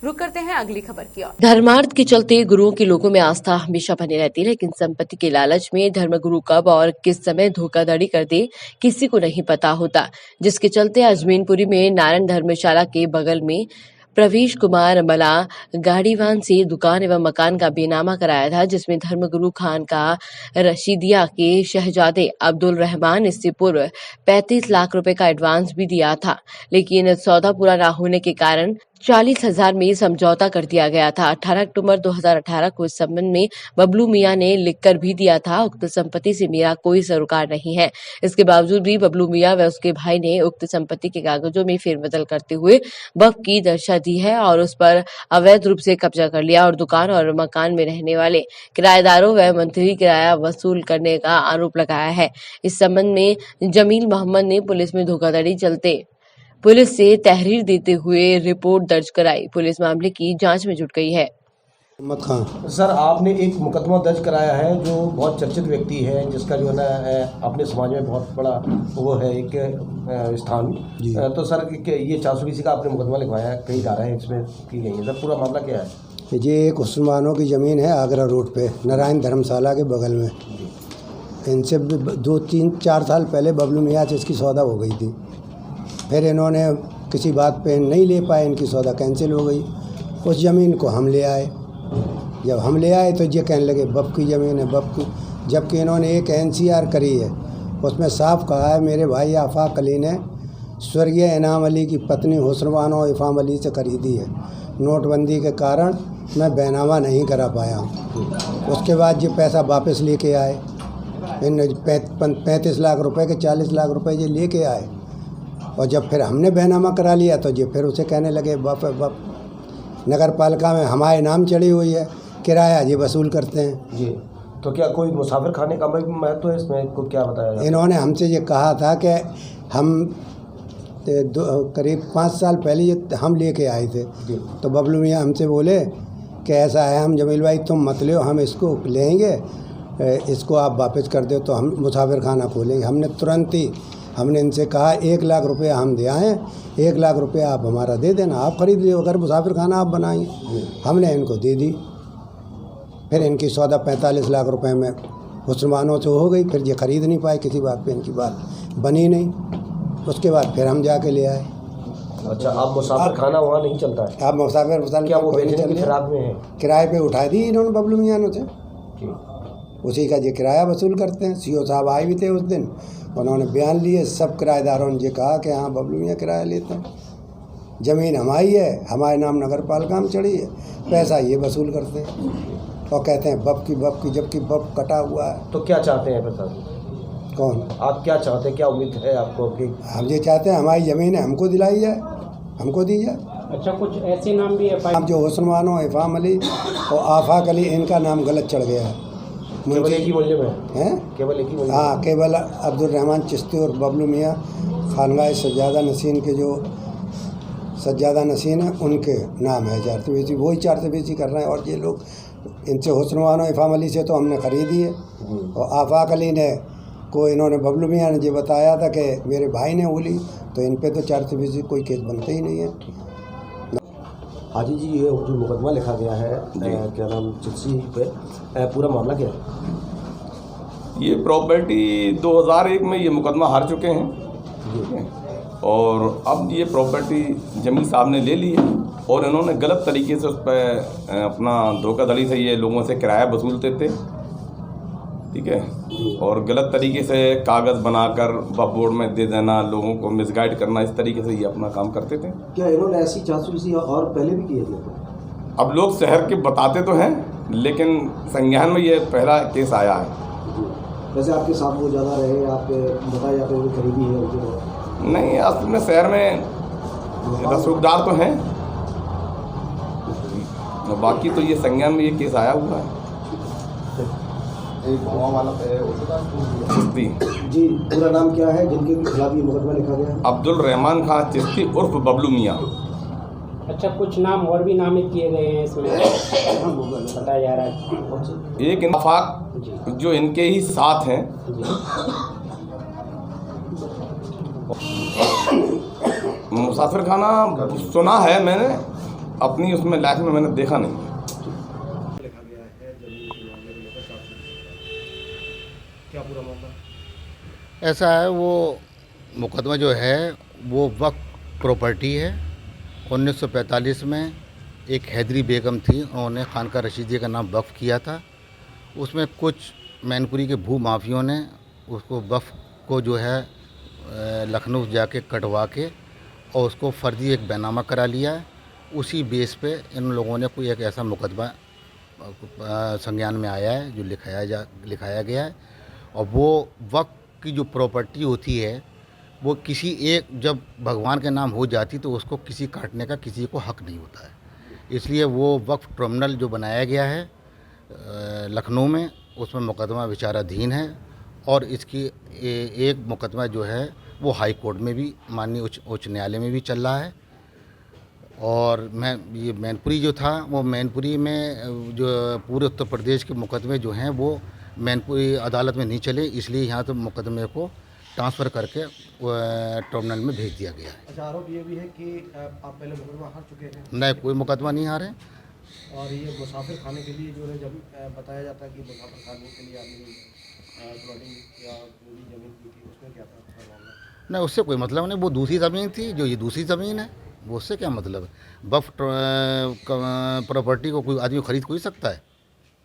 रुक करते हैं अगली खबर की ओर। धर्मार्थ के चलते गुरुओं की लोगों में आस्था हमेशा बनी रहती है, लेकिन संपत्ति के लालच में धर्मगुरु कब और किस समय धोखाधड़ी कर दे किसी को नहीं पता होता, जिसके चलते अजमीनपुरी में नारायण धर्मशाला के बगल में प्रवेश कुमार मला गाड़ीवान से दुकान एवं मकान का बेनामा कराया था, जिसमें धर्मगुरु खान का रशीदिया के शहजादे अब्दुल रहमान इससे पूर्व 35 लाख रुपए का एडवांस भी दिया था, लेकिन सौदा पूरा न होने के कारण 40,000 में समझौता कर दिया गया था। 18 अक्टूबर 2018 को इस संबंध में बबलू मियां ने लिखकर भी दिया था, उक्त संपत्ति से मेरा कोई सरोकार नहीं है। इसके बावजूद भी बबलू मियां व उसके भाई ने उक्त संपत्ति के कागजों में फेरबदल करते हुए वक्फ की दर्शा दी है और उस पर अवैध रूप से कब्जा कर लिया और दुकान और मकान में रहने वाले किराएदारों व मंथली किराया वसूल करने का आरोप लगाया है। इस संबंध में जमील मोहम्मद ने पुलिस में धोखाधड़ी चलते पुलिस से तहरीर देते हुए रिपोर्ट दर्ज कराई। पुलिस मामले की जांच में जुट गई है। मोहम्मद खान सर, आपने एक मुकदमा दर्ज कराया है जो बहुत चर्चित व्यक्ति है, जिसका जो है ना अपने समाज में बहुत बड़ा वो है एक स्थान। तो सर ये 420 का आपने मुकदमा लिखवाया है, कई धाराएं इसमें की गई हैं। सर पूरा मामला क्या है? ये एक मुसलमानों की ज़मीन है आगरा रोड पे, नारायण धर्मशाला के बगल में। इनसे 2-3-4 साल पहले बबलू मियां से इसकी सौदा हो गई थी। फिर इन्होंने किसी बात पे नहीं ले पाए, इनकी सौदा कैंसिल हो गई। उस ज़मीन को हम ले आए। जब हम ले आए तो ये कहने लगे बप की ज़मीन है, बप की, जबकि इन्होंने एक NCR करी है, उसमें साफ कहा है मेरे भाई आफाक अली ने स्वर्गीय इनाम अली की पत्नी हुस्न बानो इफ़ाम अली से खरीदी है। नोटबंदी के कारण मैं बैनामा नहीं करा पाया। उसके बाद ये पैसा वापस लेके आए। इन 35 लाख रुपए के 40 लाख रुपए ये लेके आए, और जब फिर हमने बैनामा करा लिया तो ये फिर उसे कहने लगे बप नगर पालिका में हमारे नाम चढ़ी हुई है, किराया ये वसूल करते हैं। जी, तो क्या कोई मुसाफिर खाने का महत्व है इसमें? को क्या बताया? इन्होंने हमसे ये कहा था कि हम करीब 5 साल पहले ये हम लेके आए थे। तो बबलू मियां हमसे बोले कि ऐसा है, हम जमील भाई तुम मत लो, हम इसको लेंगे, इसको आप वापस कर दो तो हम मुसाफिर खाना खोलेंगे। हमने तुरंत ही हमने इनसे कहा 1 लाख रुपये हम दे आएँ, 1 लाख रुपये आप हमारा दे देना, आप खरीद लो, अगर मुसाफिर खाना आप बनाएंगे। हमने इनको दे दी। फिर इनकी सौदा 45 लाख रुपए में मुसलमानों से हो गई। फिर ये खरीद नहीं पाए, किसी बात पे इनकी बात बनी नहीं। उसके बाद फिर हम जाके ले आए। अच्छा, आप मुसाफिर खाना वहाँ नहीं चलता है? आप मुसाफिर क्या वो बेचने की फिराक में है? किराए पे उठा दी इन्होंने बबलू मियां से, उसी का ये किराया वसूल करते हैं। CO साहब आए भी थे उस दिन, उन्होंने बयान लिए, सब किराएदारों ने ये कहा कि हाँ बबलू मियां किराया लेते हैं, ज़मीन हमारी है, हमारे नाम नगर पालिका में चढ़ी है, पैसा ये वसूल करते हैं और कहते हैं बप की, जबकि बप कटा हुआ है। तो क्या चाहते हैं प्रसाद? कौन? आप क्या चाहते हैं, क्या उम्मीद है आपको कि? हम ये चाहते हैं हमारी ज़मीन है, हमको दिलाई जाए, हमको दी जाए। अच्छा, कुछ ऐसे नाम भी है? अब जो हुस्न बानो इफ़ाम अली और आफाक अली, इनका नाम गलत चढ़ गया है। केवल एक ही मूल्य में हैं? केवल एक ही मूल्य? हाँ, केवल अब्दुल रहमान चिश्ती और बबलू मियां खानगाह सज्जादा नसीन के जो सज्जादा नसीन है उनके नाम है। 420 वही 420 कर रहे हैं। और ये लोग इनसे हुस्न बानो इफ़ाम अली से तो हमने ख़रीदी है, और आफाक अली ने को इन्होंने बबलू मियां ने ये बताया था कि मेरे भाई ने बोली, तो इन पे तो 420 कोई केस बनता ही नहीं है। हाजी जी, ये जो मुकदमा लिखा गया है क्या नाम चिट्ठी पे, पूरा मामला क्या है? ये प्रॉपर्टी 2001 में ये मुकदमा हार चुके हैं, और अब ये प्रॉपर्टी जमील साहब ने ले ली है, और इन्होंने गलत तरीके से उस पर अपना धोखाधड़ी से ये लोगों से किराया वसूलते थे, ठीक है, और गलत तरीके से कागज़ बनाकर बोर्ड में दे देना, लोगों को मिसगाइड करना, इस तरीके से ये अपना काम करते थे। क्या इन्होंने ऐसी 420 और पहले भी किए थे? अब लोग शहर के बताते तो हैं, लेकिन संज्ञान में ये पहला केस आया है। वैसे आपके साथ वो ज़्यादा रहे, आप बताया जाते हैं खरीदी है उनकी? नहीं, असल में शहर में रसूखदार तो हैं, बाकी तो ये संज्ञान में ये केस आया हुआ है। चिश्ती जी, पूरा नाम क्या है जिनके खिलाफ ये मुकदमा लिखा गया है? अब्दुल रहमान खान चिश्ती उर्फ बबलू मियां। अच्छा, कुछ नाम और भी नामित किए गए हैं इसमें बताया जा रहा है? एक आफाक जो इनके ही साथ हैं, मुसाफिर खाना सुना है मैंने, अपनी उसमें लाइफ में मैंने देखा नहीं है। लिखा गया है जमीन के मामले में लेकर 400 क्या पूरा मामला? ऐसा है, वो मुकदमा जो है वो वक्फ प्रॉपर्टी है। 1945 में एक हैदरी बेगम थी, उन्होंने खानका रशीदी का नाम वक्फ किया था। उसमें कुछ मैनपुरी के भू माफियों ने उसको वक्फ को जो है लखनऊ जाके कटवा के और उसको फर्जी एक बैनामा करा लिया है। उसी बेस पे इन लोगों ने कोई एक ऐसा मुकदमा संज्ञान में आया है जो लिखाया गया है। और वो वक्फ की जो प्रॉपर्टी होती है वो किसी एक, जब भगवान के नाम हो जाती तो उसको किसी काटने का किसी को हक नहीं होता है। इसलिए वो वक्फ ट्रिब्यूनल जो बनाया गया है लखनऊ में, उसमें मुकदमा विचाराधीन है। और इसकी एक मुकदमा जो है वो हाई कोर्ट में भी, माननीय उच्च न्यायालय में भी चल रहा है। और ये मैनपुरी जो था वो मैनपुरी में जो पूरे उत्तर प्रदेश के मुकदमे जो हैं वो मैनपुरी अदालत में नहीं चले, इसलिए यहाँ तो मुकदमे को ट्रांसफ़र करके ट्रिब्यूनल में भेज दिया गया है। अच्छा, आरोप ये भी है कि आप पहले मुकदमा हार चुके हैं? नहीं, कोई मुकदमा नहीं हारे। और ये मुसाफिर खाने के लिए जो है, जब बताया जाता है कि मुसाफिर खाने के लिए आपने प्लॉटिंग या पूरी ज़मीन की थी, उसमें क्या था मामला? नहीं, उससे कोई मतलब नहीं, वो दूसरी ज़मीन थी, जो ये दूसरी ज़मीन है, वो उससे क्या मतलब है। वक्फ प्रॉपर्टी को कोई आदमी खरीद कोई सकता है।